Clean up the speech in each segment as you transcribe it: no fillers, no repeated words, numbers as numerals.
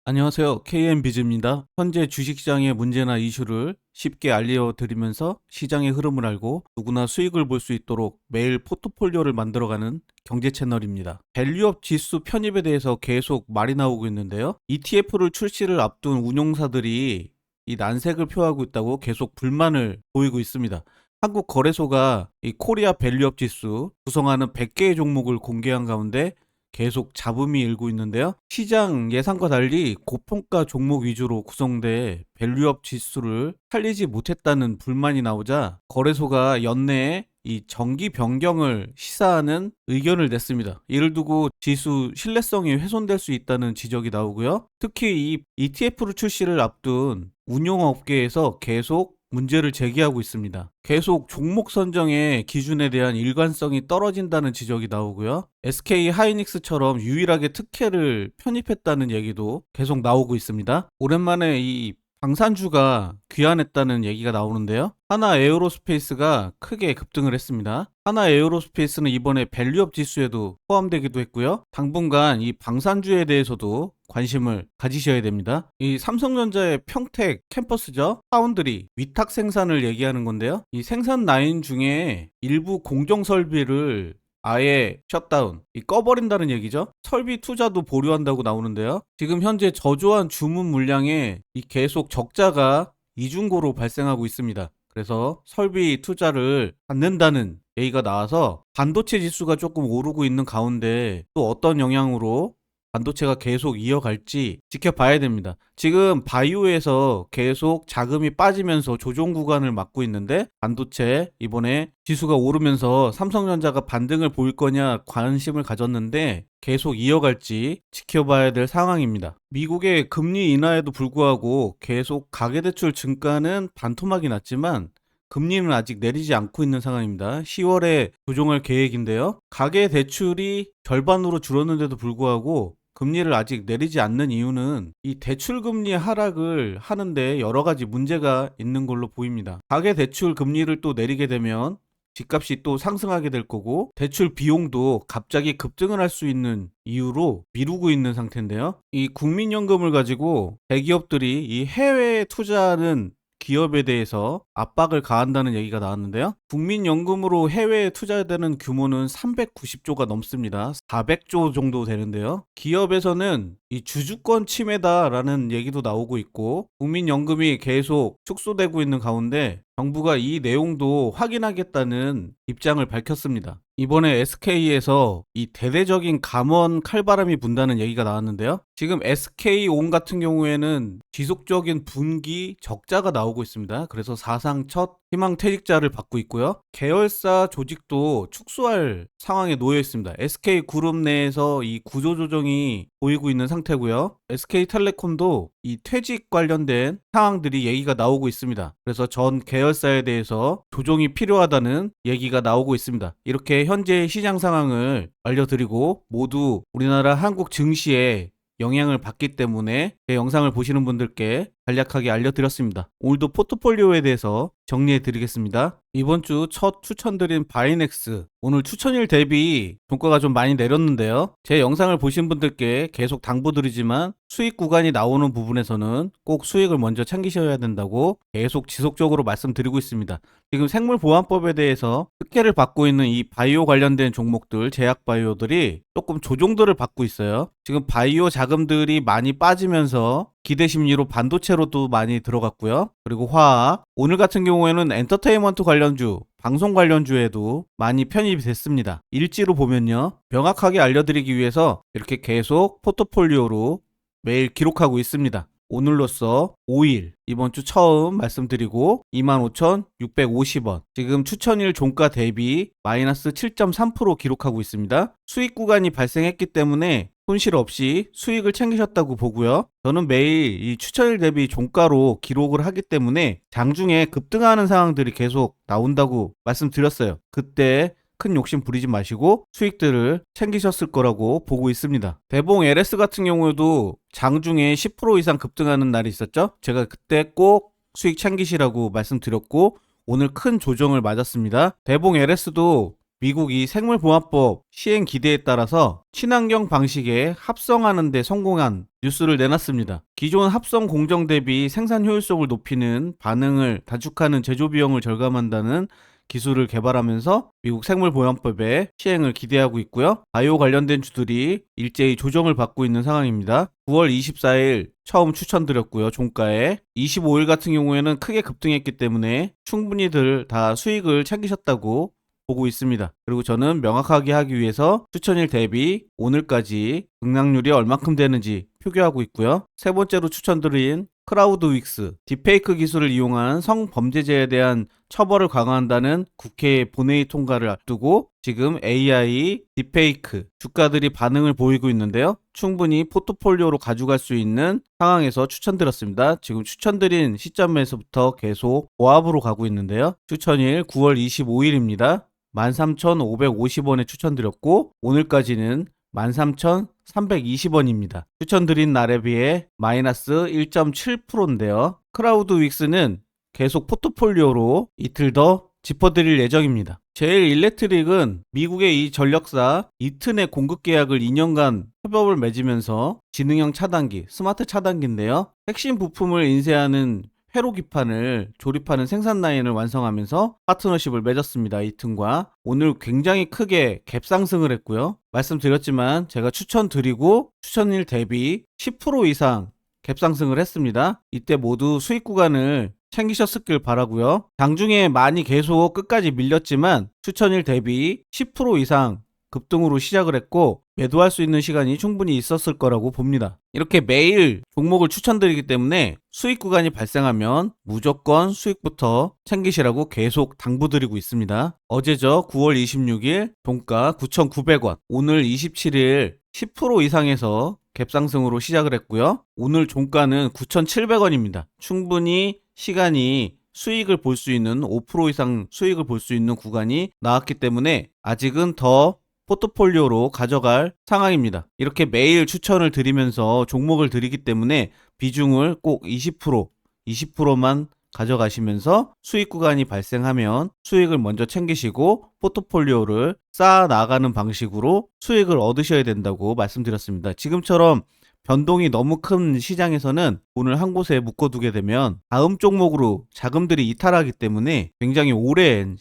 안녕하세요. KM비즈입니다. 현재 주식시장의 문제나 이슈를 쉽게 알려드리면서 시장의 흐름을 알고 누구나 수익을 볼 수 있도록 매일 포트폴리오를 만들어가는 경제 채널입니다. 밸류업 지수 편입에 대해서 계속 말이 나오고 있는데요. ETF를 출시를 앞둔 운용사들이 이 난색을 표하고 있다고 계속 불만을 보이고 있습니다. 한국거래소가 이 코리아 밸류업 지수 구성하는 100개의 종목을 공개한 가운데 계속 잡음이 일고 있는데요. 시장 예상과 달리 고평가 종목 위주로 구성돼 밸류업 지수를 살리지 못했다는 불만이 나오자 거래소가 연내에 이 정기 변경을 시사하는 의견을 냈습니다. 이를 두고 지수 신뢰성이 훼손될 수 있다는 지적이 나오고요. 특히 이 ETF를 출시를 앞둔 운용업계에서 계속 문제를 제기하고 있습니다. 계속 종목 선정의 기준에 대한 일관성이 떨어진다는 지적이 나오고요. SK 하이닉스처럼 유일하게 특혜를 편입했다는 얘기도 계속 나오고 있습니다. 오랜만에 이 방산주가 귀환했다는 얘기가 나오는데요. 하나 에어로스페이스가 크게 급등을 했습니다. 하나 에어로스페이스는 이번에 밸류업 지수에도 포함되기도 했고요. 당분간 이 방산주에 대해서도 관심을 가지셔야 됩니다. 이 삼성전자의 평택 캠퍼스죠. 파운드리 위탁 생산을 얘기하는 건데요. 이 생산 라인 중에 일부 공정 설비를 아예 셧다운, 꺼버린다는 얘기죠. 설비 투자도 보류한다고 나오는데요. 지금 현재 저조한 주문 물량에 이 계속 적자가 이중고로 발생하고 있습니다. 그래서 설비 투자를 받는다는 얘기가 나와서 반도체 지수가 조금 오르고 있는 가운데 또 어떤 영향으로 반도체가 계속 이어갈지 지켜봐야 됩니다. 지금 바이오에서 계속 자금이 빠지면서 조정 구간을 맞고 있는데 반도체 이번에 지수가 오르면서 삼성전자가 반등을 보일 거냐 관심을 가졌는데 계속 이어갈지 지켜봐야 될 상황입니다. 미국의 금리 인하에도 불구하고 계속 가계대출 증가는 반토막이 났지만 금리는 아직 내리지 않고 있는 상황입니다. 10월에 조정할 계획인데요. 가계대출이 절반으로 줄었는데도 불구하고 금리를 아직 내리지 않는 이유는 이 대출금리 하락을 하는데 여러 가지 문제가 있는 걸로 보입니다. 가계대출 금리를 또 내리게 되면 집값이 또 상승하게 될 거고 대출 비용도 갑자기 급등을 할 수 있는 이유로 미루고 있는 상태인데요. 이 국민연금을 가지고 대기업들이 이 해외에 투자하는 기업에 대해서 압박을 가한다는 얘기가 나왔는데요. 국민연금으로 해외에 투자되는 규모는 390조가 넘습니다. 400조 정도 되는데요. 기업에서는 이 주주권 침해다라는 얘기도 나오고 있고 국민연금이 계속 축소되고 있는 가운데 정부가 이 내용도 확인하겠다는 입장을 밝혔습니다. 이번에 SK에서 이 대대적인 감원 칼바람이 분다는 얘기가 나왔는데요. 지금 SK온 같은 경우에는 지속적인 분기 적자가 나오고 있습니다. 그래서 사상 첫 희망퇴직자를 받고 있고요. 계열사 조직도 축소할 상황에 놓여 있습니다. SK그룹 내에서 이 구조조정이 보이고 있는 상태고요. SK텔레콤도 이 퇴직 관련된 상황들이 얘기가 나오고 있습니다. 그래서 전 계열사에 대해서 조정이 필요하다는 얘기가 나오고 있습니다. 이렇게 현재 시장 상황을 알려드리고 모두 우리나라 한국 증시에 영향을 받기 때문에 제 영상을 보시는 분들께 간략하게 알려드렸습니다. 오늘도 포트폴리오에 대해서 정리해 드리겠습니다. 이번 주 첫 추천드린 바이넥스 오늘 추천일 대비 종가가 좀 많이 내렸는데요. 제 영상을 보신 분들께 계속 당부드리지만 수익 구간이 나오는 부분에서는 꼭 수익을 먼저 챙기셔야 된다고 계속 지속적으로 말씀드리고 있습니다. 지금 생물보안법에 대해서 특혜를 받고 있는 이 바이오 관련된 종목들, 제약바이오들이 조금 조정들을 받고 있어요. 지금 바이오 자금들이 많이 빠지면서 기대 심리로 반도체로도 많이 들어갔고요. 그리고 화학, 오늘 같은 경우에는 엔터테인먼트 관련주, 방송 관련주에도 많이 편입이 됐습니다. 일지로 보면요. 명확하게 알려드리기 위해서 이렇게 계속 포트폴리오로 매일 기록하고 있습니다. 오늘로써 5일 이번 주 처음 말씀드리고 25,650원 지금 추천일 종가 대비 마이너스 7.3% 기록하고 있습니다. 수익 구간이 발생했기 때문에 손실 없이 수익을 챙기셨다고 보고요. 저는 매일 이 추천일 대비 종가로 기록을 하기 때문에 장중에 급등하는 상황들이 계속 나온다고 말씀드렸어요. 그때 큰 욕심 부리지 마시고 수익들을 챙기셨을 거라고 보고 있습니다. 대봉 LS 같은 경우에도 장중에 10% 이상 급등하는 날이 있었죠. 제가 그때 꼭 수익 챙기시라고 말씀드렸고 오늘 큰 조정을 맞았습니다. 대봉 LS도 미국이 생물보안법 시행 기대에 따라서 친환경 방식에 합성하는 데 성공한 뉴스를 내놨습니다. 기존 합성 공정 대비 생산 효율성을 높이는 반응을 단축하는 제조 비용을 절감한다는 기술을 개발하면서 미국 생물보안법의 시행을 기대하고 있고요. 바이오 관련된 주들이 일제히 조정을 받고 있는 상황입니다. 9월 24일 처음 추천드렸고요. 종가에 25일 같은 경우에는 크게 급등했기 때문에 충분히들 다 수익을 챙기셨다고 보고 있습니다. 그리고 저는 명확하게 하기 위해서 추천일 대비 오늘까지 등락률이 얼만큼 되는지 표기하고 있고요. 세 번째로 추천드린 크라우드윅스, 딥페이크 기술을 이용한 성범죄자에 대한 처벌을 강화한다는 국회 본회의 통과를 앞두고 지금 AI, 딥페이크 주가들이 반응을 보이고 있는데요. 충분히 포트폴리오로 가져갈 수 있는 상황에서 추천드렸습니다. 지금 추천드린 시점에서부터 계속 보합으로 가고 있는데요. 추천일 9월 25일입니다. 13,550원에 추천드렸고 오늘까지는 13,320원입니다. 추천드린 날에 비해 마이너스 1.7%인데요. 크라우드윅스는 계속 포트폴리오로 이틀 더 짚어드릴 예정입니다. 제일 일렉트릭은 미국의 이 전력사 이튼의 공급 계약을 2년간 협업을 맺으면서 지능형 차단기, 스마트 차단기인데요. 핵심 부품을 인쇄하는 회로 기판을 조립하는 생산 라인을 완성하면서 파트너십을 맺었습니다. 이튼과 오늘 굉장히 크게 갭 상승을 했고요. 말씀드렸지만 제가 추천드리고 추천일 대비 10% 이상 갭 상승을 했습니다. 이때 모두 수익 구간을 챙기셨길 바라고요. 장중에 많이 계속 끝까지 밀렸지만 추천일 대비 10% 이상 급등으로 시작을 했고 매도할 수 있는 시간이 충분히 있었을 거라고 봅니다. 이렇게 매일 종목을 추천드리기 때문에 수익 구간이 발생하면 무조건 수익부터 챙기시라고 계속 당부드리고 있습니다. 어제죠. 9월 26일 종가 9,900원, 오늘 27일 10% 이상에서 갭상승으로 시작을 했고요. 오늘 종가는 9,700원입니다. 충분히 시간이 수익을 볼 수 있는 5% 이상 수익을 볼 수 있는 구간이 나왔기 때문에 아직은 더 포트폴리오로 가져갈 상황입니다. 이렇게 매일 추천을 드리면서 종목을 드리기 때문에 비중을 꼭 20%만 가져가시면서 수익 구간이 발생하면 수익을 먼저 챙기시고 포트폴리오를 쌓아 나가는 방식으로 수익을 얻으셔야 된다고 말씀드렸습니다. 지금처럼 변동이 너무 큰 시장에서는 돈을 한 곳에 묶어두게 되면 다음 종목으로 자금들이 이탈하기 때문에 굉장히 오랜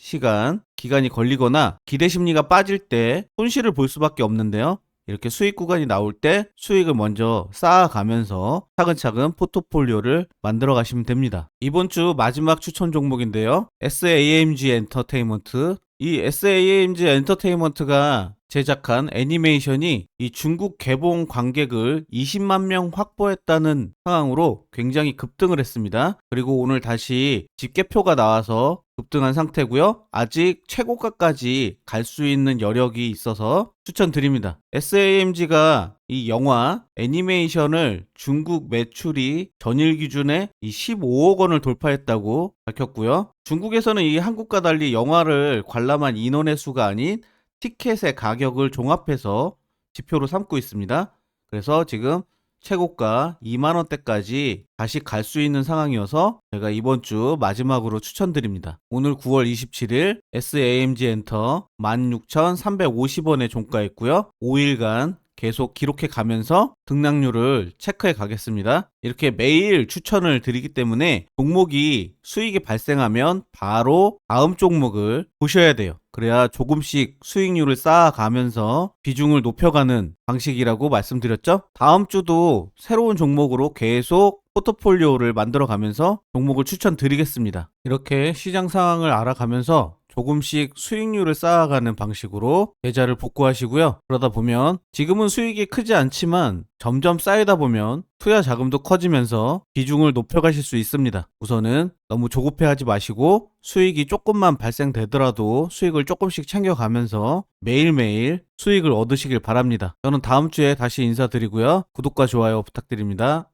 기간이 걸리거나 기대 심리가 빠질 때 손실을 볼 수밖에 없는데요. 이렇게 수익 구간이 나올 때 수익을 먼저 쌓아가면서 차근차근 포트폴리오를 만들어 가시면 됩니다. 이번 주 마지막 추천 종목인데요. SAMG 엔터테인먼트. 이 SAMG 엔터테인먼트가 제작한 애니메이션이 이 중국 개봉 관객을 20만 명 확보했다는 상황으로 굉장히 급등을 했습니다. 그리고 오늘 다시 집계표가 나와서 급등한 상태고요. 아직 최고가까지 갈 수 있는 여력이 있어서 추천드립니다. SAMG가 이 영화 애니메이션을 중국 매출이 전일 기준에 이 15억 원을 돌파했다고 밝혔고요. 중국에서는 이 한국과 달리 영화를 관람한 인원의 수가 아닌 티켓의 가격을 종합해서 지표로 삼고 있습니다. 그래서 지금 최고가 2만원대까지 다시 갈 수 있는 상황이어서 제가 이번 주 마지막으로 추천드립니다. 오늘 9월 27일 SAMG 엔터 16,350원에 종가했고요. 5일간 계속 기록해 가면서 등락률을 체크해 가겠습니다. 이렇게 매일 추천을 드리기 때문에 종목이 수익이 발생하면 바로 다음 종목을 보셔야 돼요. 그래야 조금씩 수익률을 쌓아가면서 비중을 높여가는 방식이라고 말씀드렸죠. 다음 주도 새로운 종목으로 계속 포트폴리오를 만들어가면서 종목을 추천드리겠습니다. 이렇게 시장 상황을 알아가면서 조금씩 수익률을 쌓아가는 방식으로 계좌를 복구하시고요. 그러다 보면 지금은 수익이 크지 않지만 점점 쌓이다 보면 투자 자금도 커지면서 비중을 높여가실 수 있습니다. 우선은 너무 조급해하지 마시고 수익이 조금만 발생되더라도 수익을 조금씩 챙겨가면서 매일매일 수익을 얻으시길 바랍니다. 저는 다음 주에 다시 인사드리고요. 구독과 좋아요 부탁드립니다.